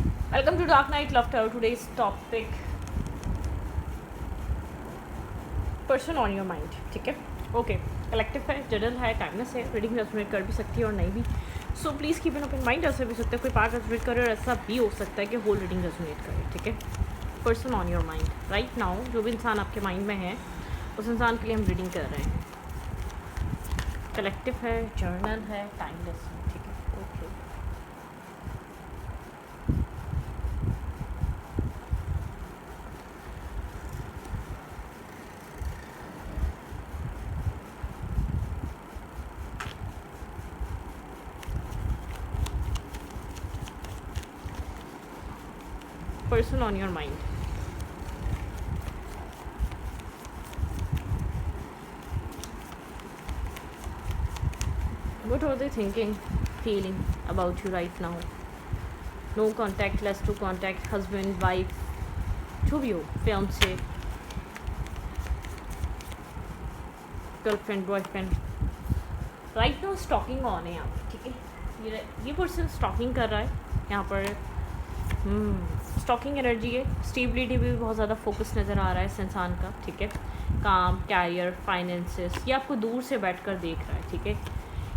Welcome to Dark Night Laughter. Today's topic person on your mind. ठीक है, okay. Collective है, general है, timeless है, रीडिंग रेजोनेट कर भी सकती है और नहीं भी. So please keep an open mind. ऐसा भी हो सकता है कोई पार्ट रेजोनेट करे और ऐसा भी हो सकता है कि होल रीडिंग रेजोनेट करे. ठीक है, person on your mind right now. जो भी इंसान आपके माइंड में है उस इंसान के लिए हम रीडिंग कर रहे हैं. कलेक्टिव है, जर्नल है, टाइमलेस है. ठीक है, okay. Person on your mind. What are they thinking, feeling about you right now? No contact, less to contact, husband, wife, जो भी हो, fiance, girlfriend, boyfriend. Right now stalking on है यहाँ पर. ठीक है, ये पर्सन स्टॉकिंग कर रहा है यहाँ पर. स्टॉकिंग एनर्जी है. स्टेबिलिटी भी बहुत ज़्यादा फोकस नज़र आ रहा है इस इंसान का. ठीक है, काम, कैरियर, फाइनेंसेस, ये आपको दूर से बैठकर देख रहा है. ठीक है,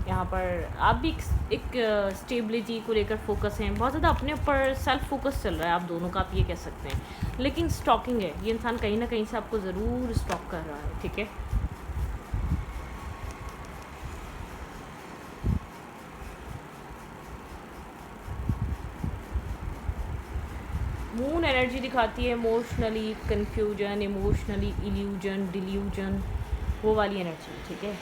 यहाँ पर आप भी एक स्टेबिलिटी को लेकर फोकस हैं. बहुत ज़्यादा अपने ऊपर सेल्फ फोकस चल रहा है आप दोनों का, आप ये कह सकते हैं. लेकिन स्टॉकिंग है, ये इंसान कहीं ना कहीं से आपको ज़रूर स्टॉक कर रहा है. ठीक है, मून एनर्जी दिखाती है emotionally confusion, emotionally illusion, delusion, वो वाली एनर्जी. ठीक है,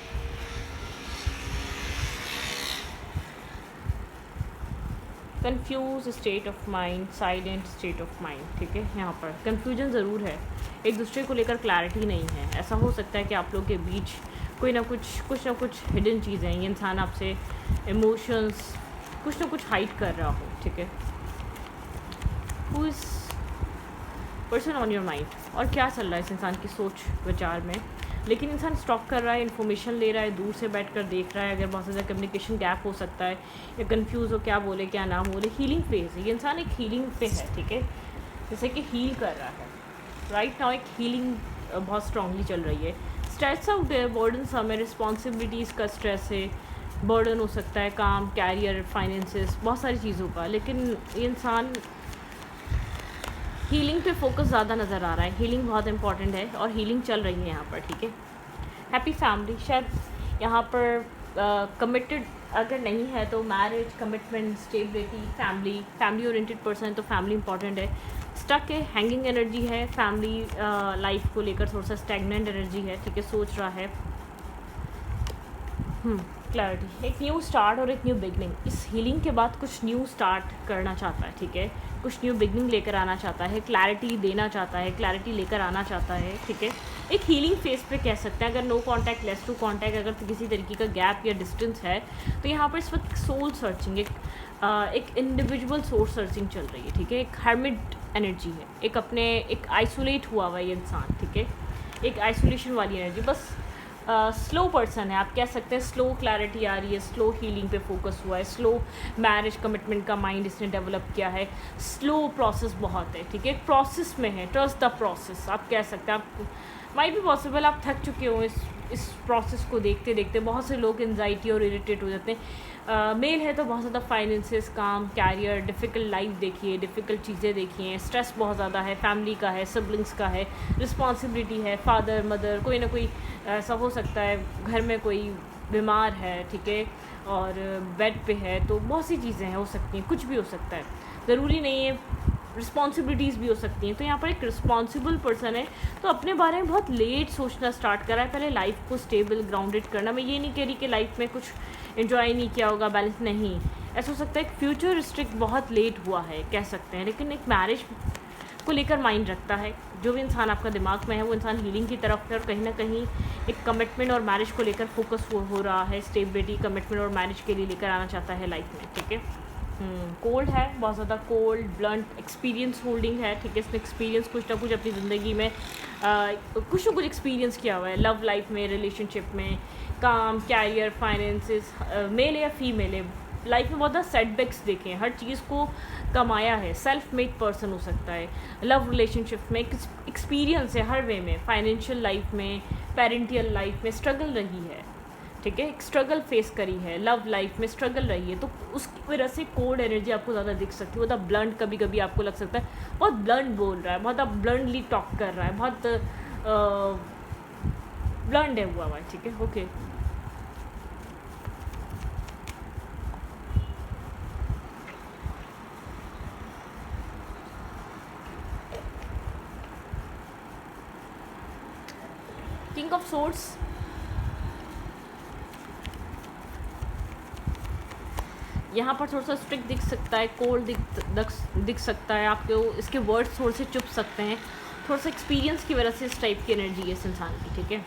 confuse state of mind, silent state of mind. ठीक है, यहाँ पर कंफ्यूजन ज़रूर है, एक दूसरे को लेकर क्लैरिटी नहीं है. ऐसा हो सकता है कि आप लोग के बीच कोई ना कुछ हिडन चीज़ें हैं. ये इंसान आपसे इमोशंस कुछ ना कुछ हाइड कर रहा हो. ठीक है, who is person on your mind और क्या चल रहा है इस इंसान की सोच विचार में. लेकिन इंसान स्टॉक कर रहा है, इन्फॉर्मेशन ले रहा है, दूर से बैठकर देख रहा है. अगर बहुत ज़्यादा कम्युनिकेशन गैप हो सकता है या कंफ्यूज हो क्या बोले क्या ना बोले. हीलिंग फेज है, ये इंसान एक हीलिंग पे है. ठीक है, जैसे कि हील कर रहा है राइट नाउ. एक हीलिंग बहुत स्ट्रांगली चल रही है. स्ट्रेस आउट है, बर्डन सम है, रिस्पॉन्सिबिलिटीज़ का स्ट्रेस है. बर्डन हो सकता है काम, कैरियर, फाइनेंसेस, बहुत सारी चीज़ों का. लेकिन ये इंसान हीलिंग पे फोकस ज़्यादा नज़र आ रहा है. हीलिंग बहुत इंपॉर्टेंट है और हीलिंग चल रही है यहाँ पर. ठीक है, हैप्पी फैमिली. शायद यहाँ पर कमिटेड अगर नहीं है तो marriage, commitment, stability, family oriented person है तो फैमिली इंपॉर्टेंट है. स्टक है, हैंगिंग एनर्जी है. फैमिली लाइफ को लेकर थोड़ा सा स्टैग्नेंट एनर्जी है. ठीक है, सोच रहा है. क्लैरिटी, एक न्यू स्टार्ट और एक न्यू बिगनिंग. इस हीलिंग के बाद कुछ न्यू स्टार्ट करना चाहता है. ठीक है, कुछ न्यू बिगनिंग लेकर आना चाहता है, क्लैरिटी देना चाहता है, क्लैरिटी लेकर आना चाहता है. ठीक है, एक हीलिंग फेज पे कह सकते हैं. अगर no contact, less to contact, अगर किसी तरीके का गैप या डिस्टेंस है तो यहाँ पर इस वक्त सोल सर्चिंग, एक इंडिविजुअल सोल सर्चिंग चल रही है. ठीक है, एक हर्मिट एनर्जी है, एक आइसोलेट हुआ हुआ है ये इंसान. ठीक है, एक आइसोलेशन वाली एनर्जी. बस स्लो पर्सन है, आप कह सकते हैं. स्लो क्लैरिटी आ रही है, स्लो हीलिंग पे फोकस हुआ है, स्लो मैरिज कमिटमेंट का माइंड इसने डेवलप किया है. स्लो प्रोसेस बहुत है. ठीक है, एक प्रोसेस में है. ट्रस्ट द प्रोसेस आप कह सकते हैं. आप माइट भी पॉसिबल आप थक चुके हो इस प्रोसेस को देखते देखते. बहुत से लोग एंजाइटी और इरिटेट हो जाते हैं. मेल है तो बहुत ज़्यादा फाइनेंसेस, काम, कैरियर, डिफ़िकल्ट लाइफ देखिए, डिफ़िकल्ट चीज़ें देखिए. स्ट्रेस बहुत ज़्यादा है, फैमिली का है, सिबलिंग्स का है, रिस्पॉन्सिबिलिटी है, फादर मदर, कोई ना कोई ऐसा हो सकता है घर में कोई बीमार है. ठीक है, और बेड पे है, तो बहुत सी चीज़ें हैं, हो सकती हैं, कुछ भी हो सकता है, ज़रूरी नहीं है. रिस्पॉन्सिबिलिटीज़ भी हो सकती हैं. तो यहाँ पर एक रिस्पॉन्सिबल पर्सन है तो अपने बारे में बहुत लेट सोचना स्टार्ट करा है. पहले लाइफ को स्टेबल, ग्राउंडेड करना. मैं ये नहीं कह रही कि लाइफ में कुछ इन्जॉय नहीं किया होगा, बैलेंस नहीं. ऐसा हो सकता है कि फ्यूचर रिस्ट्रिक्ट बहुत लेट हुआ है कह सकते हैं. लेकिन एक मैरिज को लेकर माइंड रखता है. जो भी इंसान आपका दिमाग में है वो इंसान हीलिंग की तरफ है और कहीं ना कहीं एक कमिटमेंट और मैरिज को लेकर फोकस हो रहा है. स्टेबिलिटी, कमिटमेंट और मैरिज के लिए लेकर आना चाहता है लाइफ में. ठीक है, कोल्ड है, बहुत ज़्यादा कोल्ड, ब्लंट, एक्सपीरियंस होल्डिंग है. ठीक है, इसने एक्सपीरियंस कुछ ना कुछ अपनी ज़िंदगी में कुछ ना कुछ एक्सपीरियंस किया हुआ है. लव लाइफ में, रिलेशनशिप में, काम, कैरियर, फाइनेंसेस. मेल है या फीमेल है, लाइफ में बहुत ज़्यादा सेटबैक्स देखे हैं, हर चीज़ को कमाया है, सेल्फ मेड पर्सन हो सकता है, लव रिलेशनशिप में एक्सपीरियंस है हर वे में, फाइनेंशियल लाइफ में, पेरेंटियल लाइफ में स्ट्रगल रही है, ठीक है, एक स्ट्रगल फेस करी है, लव लाइफ में स्ट्रगल रही है, तो उसकी वजह से कोल्ड एनर्जी आपको ज़्यादा दिख सकती है, बहुत ब्लंट, कभी कभी आपको लग सकता है बहुत ब्लंट बोल रहा है, बहुत ब्लंटली टॉक कर रहा है, बहुत ब्लंट है हुआ है, ठीक है, ओके। किंग ऑफ सोर्ड्स, यहाँ पर थोड़ा सा स्ट्रिक्ट दिख सकता है, कोल्ड दिख सकता है आपको, इसके वर्ड्स थोड़े से चुप सकते हैं, थोड़ा सा एक्सपीरियंस की वजह से इस टाइप की एनर्जी है इस इंसान की, ठीक है।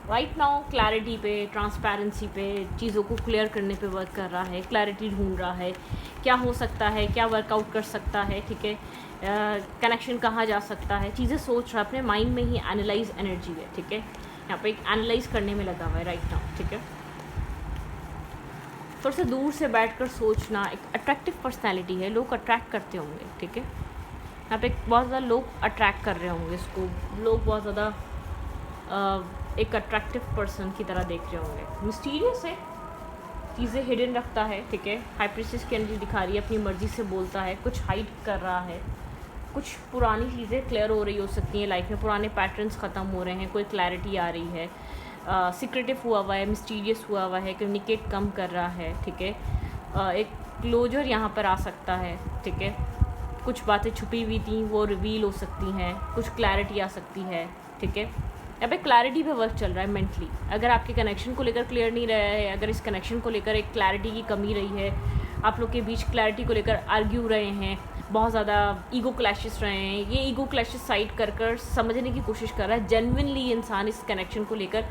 राइट नाउ क्लैरिटी पे, ट्रांसपेरेंसी पे, चीज़ों को क्लियर करने पे वर्क कर रहा है, क्लैरिटी ढूंढ रहा है, क्या हो सकता है, क्या वर्कआउट कर सकता है, ठीक है, कनेक्शन कहाँ जा सकता है, चीज़ें सोच रहा है, अपने माइंड में ही एनालाइज एनर्जी है, ठीक है, यहाँ पे एक एनालाइज करने में लगा हुआ है राइट नाउ, ठीक है। थोड़ा सा दूर से बैठकर सोचना, एक अट्रैक्टिव पर्सनैलिटी है, लोग अट्रैक्ट करते होंगे, ठीक है, यहाँ पे बहुत ज़्यादा लोग अट्रैक्ट कर रहे होंगे इसको, लोग बहुत ज़्यादा एक अट्रैक्टिव पर्सन की तरह देख रहे होंगे, मिस्टीरियस है, चीज़ें हिडन रखता है, ठीक है, हाई प्रीस्टेस की एनर्जी दिखा रही है, अपनी मर्ज़ी से बोलता है, कुछ हाइड कर रहा है, कुछ पुरानी चीज़ें क्लियर हो रही हो सकती हैं लाइफ में, पुराने पैटर्न्स ख़त्म हो रहे हैं, कोई क्लैरिटी आ रही है, सीक्रेटिव हुआ है, मिस्टीरियस हुआ है, कम्युनिकेट कम कर रहा है, ठीक है, एक क्लोजर यहाँ पर आ सकता है, ठीक है, कुछ बातें छुपी हुई थी वो रिवील हो सकती हैं, कुछ क्लैरिटी आ सकती है, ठीक है, यहाँ पे क्लैरिटी पे वर्क चल रहा है मेंटली, अगर आपके कनेक्शन को लेकर क्लियर नहीं रहा है, अगर इस कनेक्शन को लेकर एक क्लैरिटी की कमी रही है, आप लोग के बीच क्लैरिटी को लेकर आर्ग्यू रहे हैं, बहुत ज़्यादा ईगो क्लैशेस रहे हैं, ये ईगो क्लैशेस साइड कर समझने की कोशिश कर रहा है जेन्युइनली इंसान इस कनेक्शन को लेकर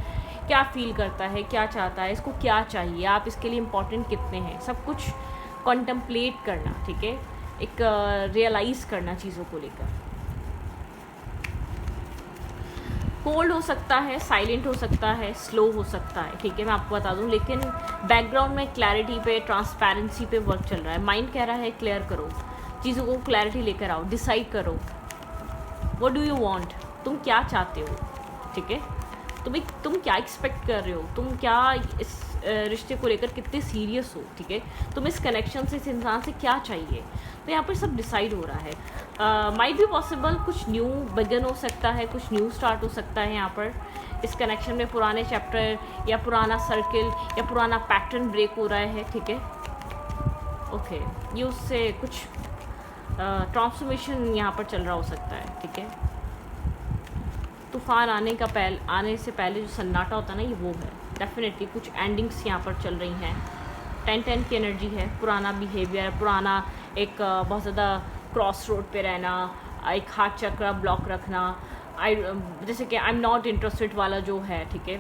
क्या फील करता है, क्या चाहता है, इसको क्या चाहिए, आप इसके लिए इम्पोर्टेंट कितने हैं, सब कुछ कॉन्टम्पलेट करना, ठीक है, एक रियलाइज़ करना चीज़ों को लेकर। कोल्ड हो सकता है, साइलेंट हो सकता है, स्लो हो सकता है, ठीक है, मैं आपको बता दूं, लेकिन बैकग्राउंड में क्लैरिटी पे, ट्रांसपेरेंसी पे वर्क चल रहा है, माइंड कह रहा है क्लियर करो, चीज़ों को क्लैरिटी लेकर आओ, डिसाइड करो, व्हाट डू यू वांट, तुम क्या चाहते हो, ठीक है, तुम क्या एक्सपेक्ट कर रहे हो, तुम क्या इस रिश्ते को लेकर कितने सीरियस हो, ठीक है, तुम इस कनेक्शन से, इस इंसान से क्या चाहिए, तो यहाँ पर सब डिसाइड हो रहा है। माइट बी पॉसिबल कुछ न्यू बिगिन हो सकता है, कुछ न्यू स्टार्ट हो सकता है यहाँ पर इस कनेक्शन में, पुराने चैप्टर या पुराना सर्किल या पुराना पैटर्न ब्रेक हो रहा है, ठीक है, ओके, ये उससे कुछ ट्रांसफॉर्मेशन यहाँ पर चल रहा हो सकता है, ठीक है, तूफान आने से पहले जो सन्नाटा होता है ना, ये वो है, डेफिनेटली कुछ एंडिंग्स यहाँ पर चल रही हैं, 10-10 की एनर्जी है, पुराना बिहेवियर, पुराना एक बहुत ज़्यादा क्रॉस रोड पे रहना, एक हार्ट चक्र ब्लॉक रखना, जैसे कि आई एम नॉट इंटरेस्टेड वाला जो है, ठीक है,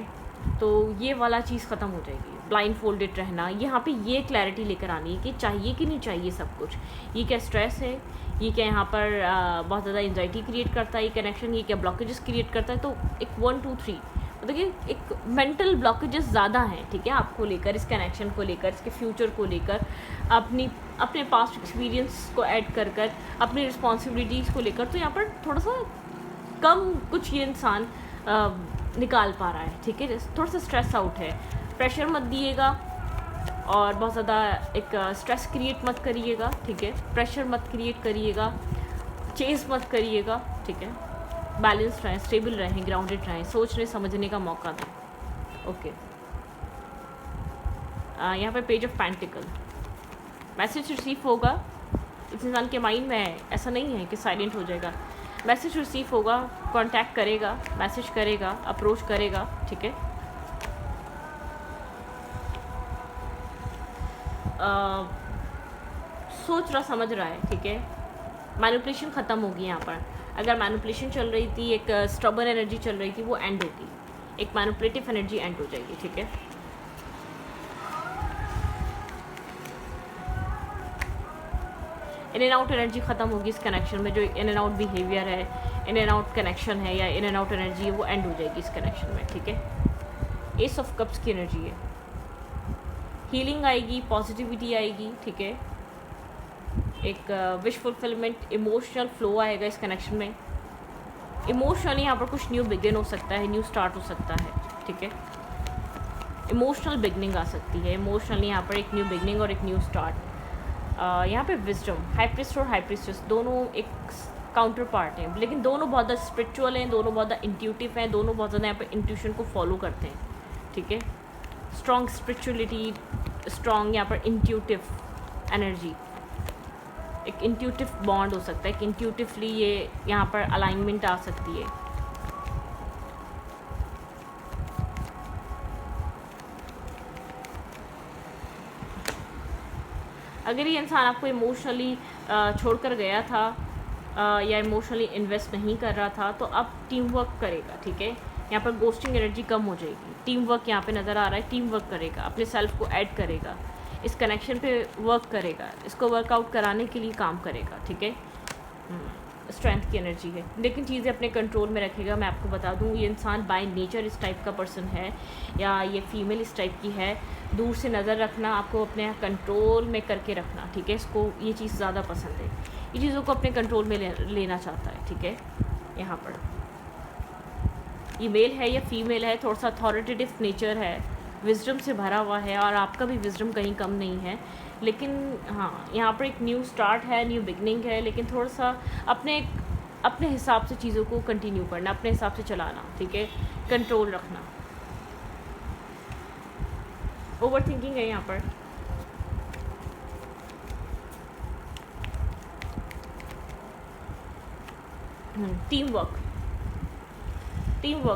तो ये वाला चीज़ ख़त्म हो जाएगी, ब्लाइंड फोल्डेड रहना, यहाँ पे ये क्लैरिटी लेकर आनी है कि चाहिए कि नहीं चाहिए सब कुछ, ये क्या स्ट्रेस है, ये क्या यहाँ पर बहुत ज़्यादा एंजाइटी क्रिएट करता है ये कनेक्शन, ये क्या ब्लॉकेजेस क्रिएट करता है, तो एक 1 2 3 मतलब कि एक मेंटल ब्लॉकेजेस ज़्यादा हैं, ठीक है, आपको लेकर, इस कनेक्शन को लेकर, इसके फ्यूचर को लेकर, अपने पास्ट एक्सपीरियंस को ऐड कर अपनी रिस्पॉन्सिबिलिटीज़ को लेकर, तो यहाँ पर थोड़ा सा कम कुछ ये इंसान निकाल पा रहा है, ठीक है, थोड़ा सा स्ट्रेस आउट है, प्रेशर मत दिएगा और बहुत ज़्यादा एक स्ट्रेस क्रिएट मत करिएगा, ठीक है, प्रेशर मत क्रिएट करिएगा, चेज़ मत करिएगा, ठीक है, बैलेंस रहें, स्टेबल रहें, ग्राउंडेड रहें, सोचने समझने का मौका दें, ओके। यहाँ पे page of pentacle, message receive होगा, इस इंसान के माइंड में ऐसा नहीं है कि साइलेंट हो जाएगा, मैसेज रिसीव होगा, कांटेक्ट करेगा, मैसेज करेगा, अप्रोच करेगा, ठीक है, सोच रहा समझ रहा है, ठीक है, मैनिपुलेशन ख़त्म होगी यहाँ पर, अगर मैनिपुलेशन चल रही थी, एक स्टबर्न एनर्जी चल रही थी, वो एंड होगी, एक मैनिपुलेटिव एनर्जी एंड हो जाएगी, ठीक है, इन एंड आउट एनर्जी ख़त्म होगी इस कनेक्शन में, जो इन एंड आउट बिहेवियर है, इन एंड आउट कनेक्शन है या इन एंड आउट एनर्जी है, वो एंड हो जाएगी इस कनेक्शन में, ठीक है, एस ऑफ कप्स की एनर्जी है, हीलिंग आएगी, पॉजिटिविटी आएगी, ठीक है, एक विश फुलफिलमेंट, इमोशनल फ्लो आएगा इस कनेक्शन में। इमोशनली यहाँ पर कुछ न्यू बिगिन हो सकता है, न्यू स्टार्ट हो सकता है, ठीक है, इमोशनल बिगनिंग आ सकती है। इमोशनली यहाँ पर एक न्यू बिगनिंग और एक न्यू स्टार्ट। यहाँ पे विजडम, हाई प्रीस्ट और हाई प्रीस्टेस दोनों एक काउंटर पार्ट हैं, लेकिन दोनों बहुत ज़्यादा स्पिरिचुअल हैं, दोनों बहुत ज़्यादा इंट्यूटिव हैं, दोनों बहुत ज़्यादा यहाँ पे इंट्यूशन को फॉलो करते हैं, ठीक है। स्ट्रॉन्ग स्पिरिचुअलिटी, स्ट्रॉन्ग यहाँ पर इंट्यूटिव एनर्जी, एक इंट्यूटिव बॉन्ड हो सकता है, एक इंट्यूटिवली ये यहाँ पर अलाइनमेंट आ सकती है। अगर ये इंसान आपको इमोशनली छोड़कर गया था या इमोशनली इन्वेस्ट नहीं कर रहा था, तो अब टीम वर्क करेगा, ठीक है। यहाँ पर गोस्टिंग एनर्जी कम हो जाएगी, टीम वर्क यहाँ पे नज़र आ रहा है, टीम वर्क करेगा, अपने सेल्फ को ऐड करेगा, इस कनेक्शन पे वर्क करेगा, इसको वर्कआउट कराने के लिए काम करेगा, ठीक है। स्ट्रेंथ की एनर्जी है, लेकिन चीज़ें अपने कंट्रोल में रखेगा। मैं आपको बता दूँ, ये इंसान बाय नेचर इस टाइप का पर्सन है या ये फीमेल इस टाइप की है, दूर से नज़र रखना, आपको अपने कंट्रोल में करके रखना, ठीक है। इसको ये चीज़ ज़्यादा पसंद है, ये चीज़ों को अपने कंट्रोल में लेना चाहता है, ठीक है। यहाँ पर ये मेल है या फीमेल है, थोड़ा सा अथॉरिटेटिव नेचर है, विजडम से भरा हुआ है, और आपका भी विजडम कहीं कम नहीं है। लेकिन हाँ, यहाँ पर एक न्यू स्टार्ट है, न्यू बिगनिंग है, लेकिन थोड़ा सा अपने हिसाब से चीज़ों को कंटिन्यू करना, अपने हिसाब से चलाना, ठीक है, कंट्रोल रखना। ओवर थिंकिंग है यहाँ पर, टीम वर्क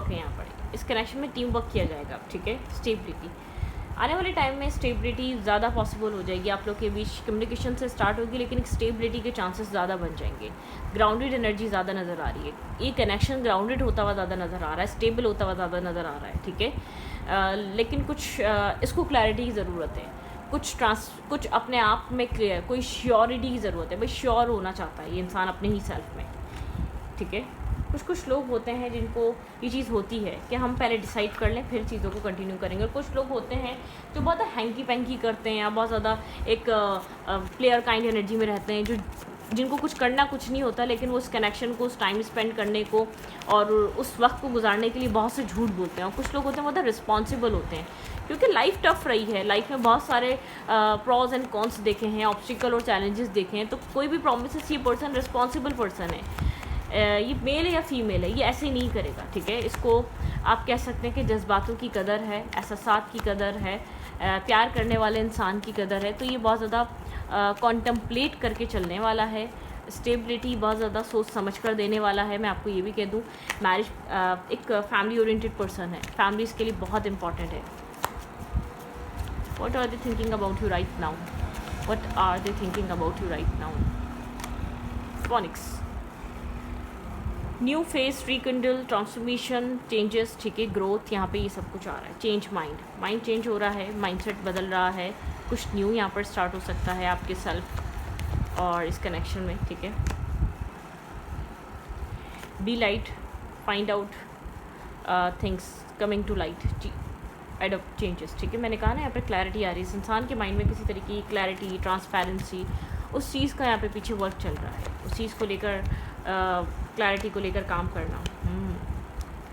है यहाँ पर, इस कनेक्शन में टीम वर्क किया जाएगा, ठीक है। स्टेबिलिटी, आने वाले टाइम में स्टेबिलिटी ज़्यादा पॉसिबल हो जाएगी, आप लोग के बीच कम्युनिकेशन से स्टार्ट होगी, लेकिन एक स्टेबिलिटी के चांसेस ज़्यादा बन जाएंगे। ग्राउंडेड एनर्जी ज़्यादा नज़र आ रही है, ये कनेक्शन ग्राउंडेड होता हुआ ज़्यादा नज़र आ रहा है, स्टेबल होता हुआ ज़्यादा नज़र आ रहा है, ठीक है। लेकिन कुछ इसको क्लैरिटी की ज़रूरत है, कुछ अपने आप में क्लियर, कोई श्योरिटी की ज़रूरत है, भाई श्योर होना चाहता है ये इंसान अपने ही सेल्फ में, ठीक है। कुछ लोग होते हैं जिनको ये चीज़ होती है कि हम पहले डिसाइड कर लें फिर चीज़ों को कंटिन्यू करेंगे, और कुछ लोग होते हैं जो बहुत हैंकी पैंकी करते हैं या बहुत ज़्यादा एक प्लेयर काइंड एनर्जी में रहते हैं, जिनको कुछ करना कुछ नहीं होता, लेकिन वो उस कनेक्शन को, उस टाइम स्पेंड करने को और उस वक्त को गुजारने के लिए बहुत से झूठ बोलते हैं। और कुछ लोग होते हैं बहुत रिस्पॉन्सिबल होते हैं, क्योंकि लाइफ टफ रही है, लाइफ में बहुत सारे प्रॉज एंड कॉन्स देखे हैं, ऑब्स्टिकल और चैलेंजेस देखे हैं, तो कोई भी प्रॉमिस, ये पर्सन रिस्पॉन्सिबल पर्सन है, ये मेल है या फीमेल है, ये ऐसे नहीं करेगा, ठीक है। इसको आप कह सकते हैं कि जज्बातों की कदर है, एहसासात की कदर है, प्यार करने वाले इंसान की कदर है, तो ये बहुत ज़्यादा कॉन्टम्पलेट करके चलने वाला है। स्टेबिलिटी बहुत ज़्यादा सोच समझ कर देने वाला है। मैं आपको ये भी कह दूँ, मैरिज एक फैमिली ओरिएंटेड पर्सन है, फैमिली इसके लिए बहुत इंपॉर्टेंट है। What are they thinking about you right now? What are they thinking about you right now? Phoenix, new face, rekindle, transformation, changes, ठीक है, ग्रोथ, यहाँ पे ये सब कुछ आ रहा है। चेंज, माइंड चेंज हो रहा है, माइंडसेट बदल रहा है, कुछ न्यू यहाँ पर स्टार्ट हो सकता है आपके सेल्फ और इस कनेक्शन में, ठीक है। Be light, find out things coming to light, adopt changes, ठीक है। मैंने कहा ना यहाँ पर क्लैरिटी आ रही है, इस इंसान के माइंड में किसी तरीके की क्लैरिटी, ट्रांसपेरेंसी, उस चीज़ का यहाँ पे पीछे वर्क चल रहा है, उस चीज़ को लेकर क्लैरिटी को लेकर काम करना।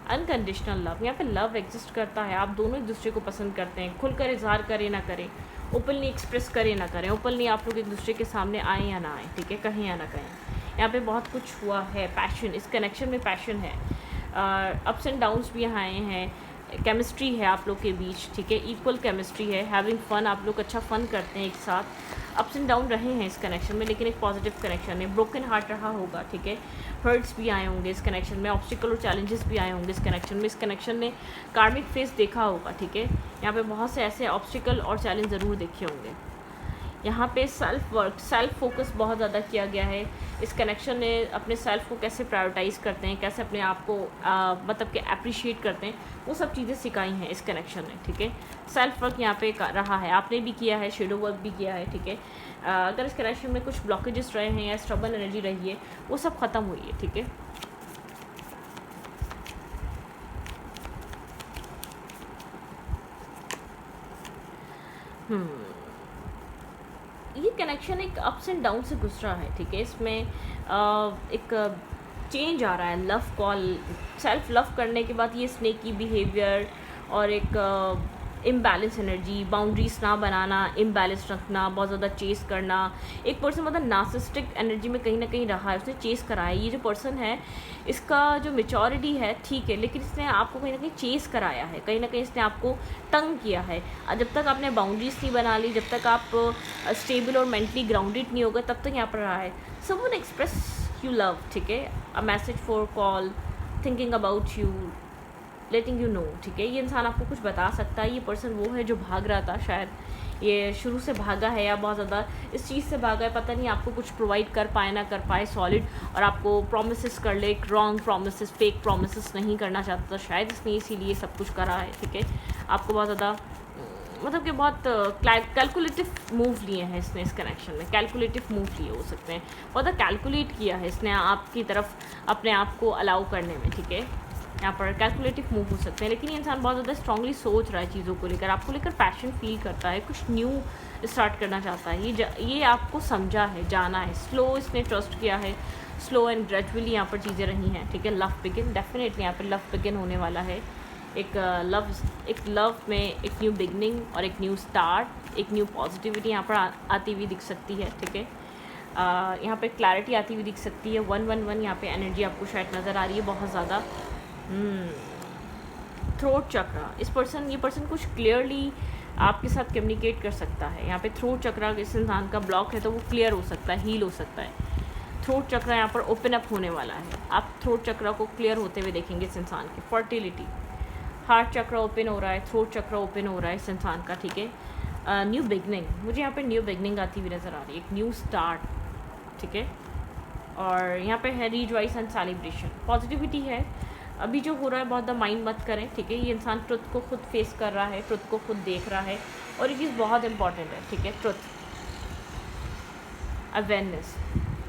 अनकंडीशनल लव, यहाँ पे लव एग्जिस्ट करता है, आप दोनों एक दूसरे को पसंद करते हैं, खुलकर इजहार करें ना करें, ओपनली एक्सप्रेस करें ना करें, ओपनली आप लोग एक दूसरे के सामने आएँ या ना आएँ, ठीक है, कहें या ना कहें, यहाँ पे बहुत कुछ हुआ है। पैशन, इस कनेक्शन में पैशन है, अप्स एंड डाउन्स भी यहाँ आए हैं, केमिस्ट्री है आप लोग के बीच, ठीक है, इक्वल केमिस्ट्री है, हैविंग फन, आप लोग अच्छा फन करते हैं एक साथ। अप्स एंड डाउन रहे हैं इस कनेक्शन में, लेकिन एक पॉजिटिव कनेक्शन है। ब्रोकन हार्ट रहा होगा, ठीक है, हर्ट्स भी आए होंगे इस कनेक्शन में, ऑब्स्टिकल और चैलेंजेस भी आए होंगे इस कनेक्शन में, इस कनेक्शन ने कार्मिक फेस देखा होगा, ठीक है। यहाँ पे बहुत से ऐसे ऑब्स्टिकल और चैलेंज ज़रूर देखे होंगे। यहाँ पे सेल्फ वर्क, सेल्फ फोकस बहुत ज़्यादा किया गया है। इस कनेक्शन ने अपने सेल्फ को कैसे प्रायोरिटाइज़ करते हैं, कैसे अपने आप को मतलब कि अप्रिशिएट करते हैं, वो सब चीज़ें सिखाई हैं इस कनेक्शन ने, ठीक है। सेल्फ वर्क यहाँ पे रहा है, आपने भी किया है, शेडो वर्क भी किया है, ठीक है। अगर इस कनेक्शन में कुछ ब्लॉकेजेस रहे हैं या स्ट्रबल एनर्जी रही है, वो सब ख़त्म हुई है, ठीक है। ये कनेक्शन एक अप्स एंड डाउन से गुजरा है, ठीक है। इसमें एक चेंज आ रहा है, लव कॉल, सेल्फ लव करने के बाद ये स्नेकी बिहेवियर और एक इम्बैलेंस एनर्जी, बाउंड्रीज ना बनाना, इम्बैलेंस रखना, बहुत ज़्यादा चेस करना। एक पर्सन मतलब नार्सिसिस्टिक एनर्जी में कहीं ना कहीं रहा है, उसने चेस करा है। ये जो पर्सन है इसका जो मेचोरिटी है ठीक है, लेकिन इसने आपको कहीं ना कहीं चेस कराया है, कहीं ना कहीं इसने आपको तंग किया है। जब तक आपने बाउंड्रीज नहीं बना ली, जब तक आप स्टेबल और मेंटली ग्राउंडेड नहीं होगा, तब तक यहाँ पर रहा है। समवन एक्सप्रेस यू लव, ठीक है, a message for call, thinking about you, letting you know, ठीक है। ये इंसान आपको कुछ बता सकता है। ये पर्सन वो है जो भाग रहा था, शायद ये शुरू से भागा है या बहुत ज़्यादा इस चीज़ से भागा है, पता नहीं आपको कुछ प्रोवाइड कर पाए ना कर पाए सॉलिड, और आपको प्रोमिसेस कर ले, रॉन्ग प्रोमिसेस, फेक प्रोमिसेस नहीं करना चाहता था शायद, इसने इसीलिए सब कुछ करा है, ठीक है। आपको बहुत ज़्यादा मतलब कि बहुत कैलकुलेटिव मूव लिए हैं इसने इस कनेक्शन में, कैलकुलेटिव मूव लिए हो सकते हैं, बहुत कैलकुलेट किया है इसने आपकी तरफ अपने आप को अलाउ करने में, ठीक है। यहाँ पर कैलकुलेटिव मूव हो सकते हैं, लेकिन ये इंसान बहुत ज़्यादा स्ट्रांगली सोच रहा है चीज़ों को लेकर, आपको लेकर पैशन फील करता है, कुछ न्यू स्टार्ट करना चाहता है। ये आपको समझा है, जाना है, स्लो इसने ट्रस्ट किया है, स्लो एंड ग्रेजुअली यहाँ पर चीज़ें रही हैं, ठीक है। लव बिगिन, डेफिनेटली यहाँ पर लव बिगिन होने वाला है। एक लव में एक न्यू बिगनिंग और एक न्यू स्टार्ट, एक न्यू पॉजिटिविटी यहाँ पर आती हुई दिख सकती है, ठीक है। यहाँ पे क्लैरिटी आती हुई दिख सकती है। 111 यहाँ पे एनर्जी आपको शायद नज़र आ रही है बहुत ज़्यादा। थ्रोट चक्रा, ये पर्सन कुछ क्लियरली आपके साथ कम्युनिकेट कर सकता है। यहाँ पे थ्रोट चक्रा इस इंसान का ब्लॉक है तो वो क्लियर हो सकता है, हील हो सकता है। थ्रोट चक्रा यहाँ पर ओपन अप होने वाला है, आप थ्रोट चक्रा को क्लियर होते हुए देखेंगे इस इंसान की। फर्टिलिटी, हार्ट चक्रा ओपन हो रहा है, थ्रोट चक्रा ओपन हो रहा है इस इंसान का, ठीक है। न्यू बिगनिंग, मुझे यहाँ पे न्यू बिगनिंग आती हुई नज़र आ रही है, एक न्यू स्टार्ट, ठीक है। और यहाँ पे है रिजॉइस एंड सेलिब्रेशन, पॉजिटिविटी है। अभी जो हो रहा है बहुत ज़्यादा माइंड मत करें, ठीक है। ये इंसान ट्रुथ को खुद फेस कर रहा है, ट्रुथ को खुद देख रहा है, और ये चीज़ बहुत इंपॉर्टेंट है, ठीक है। ट्रुथ, अवेयरनेस,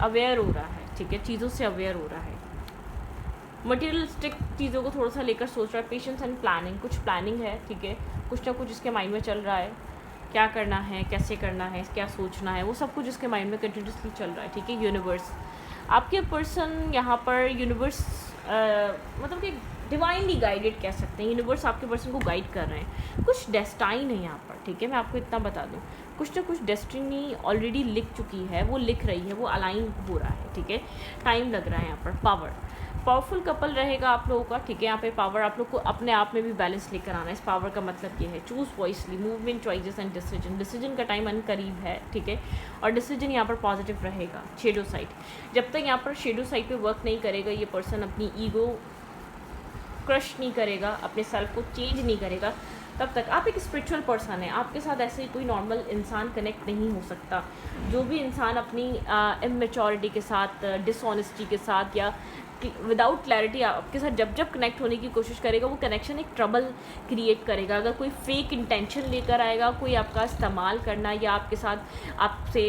अवेयर हो रहा है, ठीक है, चीज़ों से अवेयर हो रहा है। मटेरियलिस्टिक चीज़ों को थोड़ा सा लेकर सोच रहा है। पेशेंस एंड प्लानिंग, कुछ प्लानिंग है, ठीक है, कुछ ना कुछ इसके माइंड में चल रहा है, क्या करना है, कैसे करना है, क्या सोचना है, वो सब कुछ इसके माइंड में कंटिन्यूसली चल रहा है, ठीक है। यूनिवर्स, आपके पर्सन यहाँ पर यूनिवर्स मतलब कि डिवाइनली गाइडेड कह सकते हैं, यूनिवर्स आपके पर्सन को गाइड कर रहे हैं। कुछ डेस्टाइन है यहाँ पर, ठीक है, मैं आपको इतना बता दूँ, कुछ ना कुछ डेस्टिनी ऑलरेडी लिख चुकी है, वो लिख रही है, वो अलाइन हो रहा है, ठीक है। टाइम लग रहा है यहाँ पर। पावरफुल कपल रहेगा आप लोगों का, ठीक है। यहाँ पे पावर आप लोग को अपने आप में भी बैलेंस लेकर आना है। इस पावर का मतलब ये है, choose wisely, movement, choices and decision का टाइम अनकरीब है, ठीक है। और डिसीजन यहाँ पर पॉजिटिव रहेगा। शेडो साइड, जब तक यहाँ पर शेडो साइड पे वर्क नहीं करेगा ये पर्सन, अपनी ईगो क्रश नहीं करेगा, अपने सेल्फ को चेंज नहीं करेगा, तब तक आप एक स्पिरिचुअल पर्सन है, आपके साथ ऐसे कोई नॉर्मल इंसान कनेक्ट नहीं हो सकता। जो भी इंसान अपनी इमेच्योरिटी के साथ, डिसऑनेस्टी के साथ या विदाउट क्लैरिटी आपके साथ जब कनेक्ट होने की कोशिश करेगा, वो कनेक्शन एक ट्रबल क्रिएट करेगा। अगर कोई फेक इंटेंशन लेकर आएगा, कोई आपका इस्तेमाल करना या आपके साथ आपसे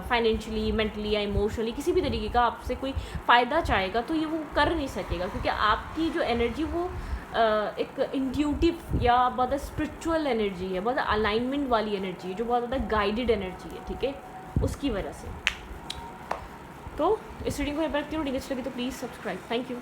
फाइनेंशियली, मेंटली या इमोशनली किसी भी तरीके का आपसे कोई फ़ायदा चाहेगा, तो ये वो कर नहीं सकेगा, क्योंकि आपकी जो एनर्जी वो एक इंट्यूटिव या बहुत स्पिरिचुअल एनर्जी है, बहुत अलाइनमेंट वाली एनर्जी है, जो बहुत ज़्यादा गाइडेड एनर्जी है, ठीक है, उसकी वजह से। तो इस रीडिंग को यहाँ पर क्यों रीडिंग अच्छी लगी तो प्लीज़ सब्सक्राइब। Thank you.